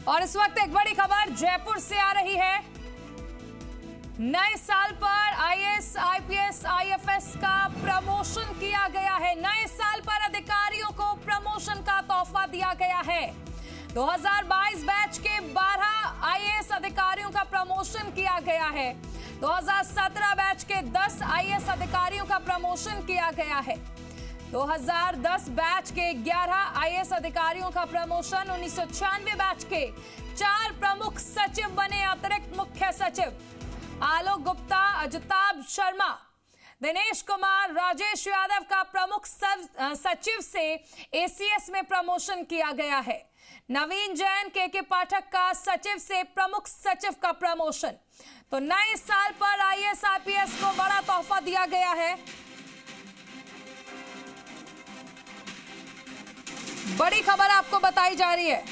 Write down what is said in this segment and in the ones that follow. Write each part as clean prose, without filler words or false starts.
और इस वक्त एक बड़ी खबर जयपुर से आ रही है। नए साल पर आईएएस, आईपीएस, आईएफएस का प्रमोशन किया गया है। नए साल पर अधिकारियों को प्रमोशन का तोहफा दिया गया है। 2022 बैच के 12 आईएएस अधिकारियों का प्रमोशन किया गया है। 2017 बैच के 10 आईएएस अधिकारियों का प्रमोशन किया गया है। 2010 बैच के 11 आईएएस अधिकारियों का प्रमोशन। 1996 बैच के 4 प्रमुख सचिव बने अतिरिक्त मुख्य सचिव। आलोक गुप्ता, अजताभ शर्मा, दिनेश कुमार, राजेश यादव का प्रमुख सचिव से एसीएस में प्रमोशन किया गया है। नवीन जैन, के पाठक का सचिव से प्रमुख सचिव का प्रमोशन। तो नए साल पर आईएएस, आईपीएस को बड़ा तोहफा दिया गया है। बड़ी खबर आपको बताई जा रही है।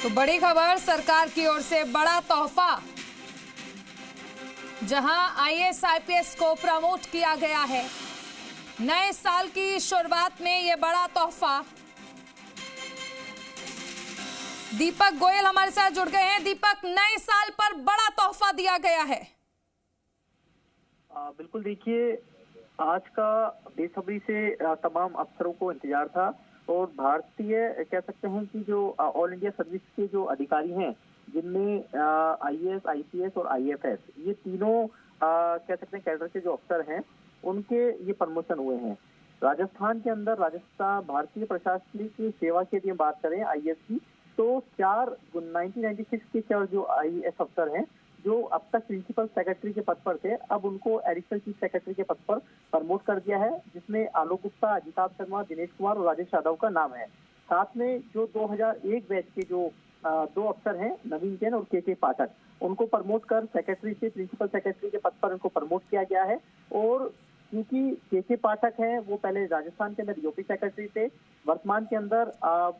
तो बड़ी खबर, सरकार की ओर से बड़ा तोहफा, जहां आईएएस, आईपीएस को प्रमोट किया गया है। नए साल की शुरुआत में यह बड़ा तोहफा। दीपक गोयल हमारे साथ जुड़ गए हैं। दीपक, नए साल पर बड़ा तोहफा दिया गया है। बिल्कुल, देखिए, आज का बेसब्री से तमाम अफसरों को इंतजार था और भारतीय कह सकते हैं कि जो ऑल इंडिया सर्विस के जो अधिकारी हैं, जिनमें आईएएस, आईपीएस और आईएफएस, ये तीनों कह सकते हैं कैडर के जो अफसर हैं, उनके ये प्रमोशन हुए हैं। राजस्थान के अंदर भारतीय प्रशासनिक सेवा की यदि हम बात करें आईएएस की, तो 1996 के 4 जो आईएएस अफसर हैं, जो अब तक प्रिंसिपल सेक्रेटरी के पद पर थे, अब उनको एडिशनल चीफ सेक्रेटरी के पद पर प्रमोट कर दिया है, जिसमें आलोक गुप्ता, अजिताभ शर्मा, दिनेश कुमार और राजेश यादव का नाम है। साथ में जो 2001 बैच के जो 2 अफसर हैं, नवीन जैन और के पाठक, उनको प्रमोट कर सेक्रेटरी से प्रिंसिपल सेक्रेटरी के पद पर उनको प्रमोट किया गया है। और क्योंकि के पाठक हैं, वो पहले राजस्थान के अंदर यूपी सेक्रेटरी थे, वर्तमान के अंदर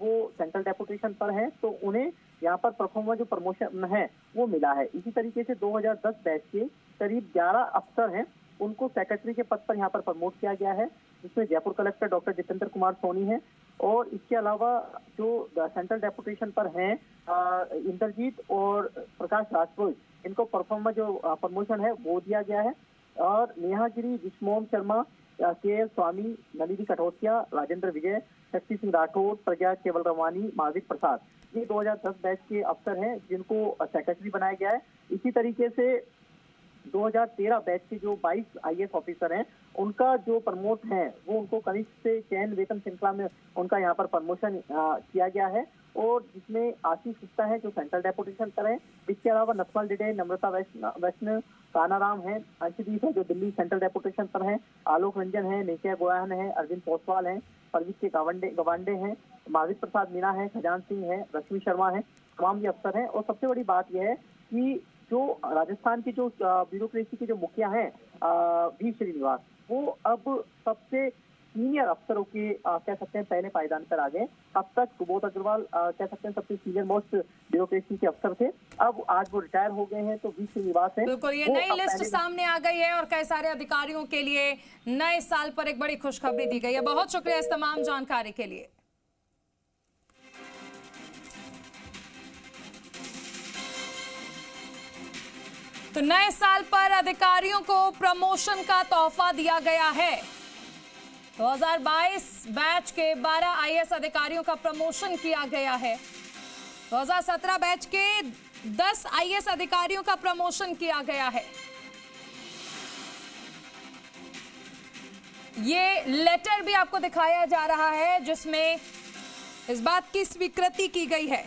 वो सेंट्रल डेपुटेशन पर हैं, तो उन्हें यहाँ पर परफॉर्मर जो प्रमोशन है वो मिला है। इसी तरीके से 2010 बैच के करीब 11 अफसर हैं, उनको सेक्रेटरी के पद पर यहाँ पर प्रमोट किया गया है, जिसमें जयपुर कलेक्टर डॉक्टर जितेंद्र कुमार सोनी है। और इसके अलावा जो सेंट्रल डेपुटेशन पर हैं इंद्रजीत और प्रकाश राजपूत, इनको परफॉर्मर जो प्रमोशन है वो दिया गया है। और नेहागिरी, विश्वमोहन शर्मा, के स्वामी, नलिनी कठोतिया, राजेंद्र विजय, शक्ति सिंह राठौर, प्रज्ञा केवल रवानी, महावीर प्रसाद, ये 2010 बैच के अफसर हैं, जिनको सेक्रेटरी बनाया गया है। इसी तरीके से 2013 बैच के जो 22 आईएएस ऑफिसर हैं, उनका जो प्रमोट है वो उनको कनिष्ठ से चयन वेतन श्रृंखला में उनका यहाँ पर प्रमोशन किया गया है। और जिसमें आशीष गुप्ता है जो सेंट्रल डेपुटेशन पर है। इसके अलावा नथवाल डिडे, नम्रता वैष्णव, कानाराम है, अंशदीप है जो दिल्ली सेंट्रल डेपुटेशन पर है, आलोक रंजन है, नित्या गोयन है, अरविंद पोसवाल है, परवीन के गवांडे हैं, महावीर प्रसाद मीना है, खजान सिंह है, रश्मि शर्मा है, तमाम ये अफसर हैं। और सबसे बड़ी बात यह है कि जो राजस्थान की जो ब्यूरोक्रेसी के जो मुखिया हैं वी श्रीनिवास, वो अब सबसे सीनियर अफसरों के कह सकते हैं पहले पायदान पर आ गए। अब तक सुबोध अग्रवाल कह सकते हैं सबसे सीनियर मोस्ट ब्यूरोक्रेसी के अफसर थे, अब आज वो रिटायर हो गए हैं, तो वी श्रीनिवास है। बिल्कुल, ये नई लिस्ट सामने आ गई है और कई सारे अधिकारियों के लिए नए साल पर एक बड़ी खुशखबरी दी गई है। बहुत शुक्रिया इस तमाम जानकारी के लिए। तो नए साल पर अधिकारियों को प्रमोशन का तोहफा दिया गया है। 2022 बैच के 12 आईएएस अधिकारियों का प्रमोशन किया गया है। 2017 बैच के 10 आईएएस अधिकारियों का प्रमोशन किया गया है। ये लेटर भी आपको दिखाया जा रहा है, जिसमें इस बात की स्वीकृति की गई है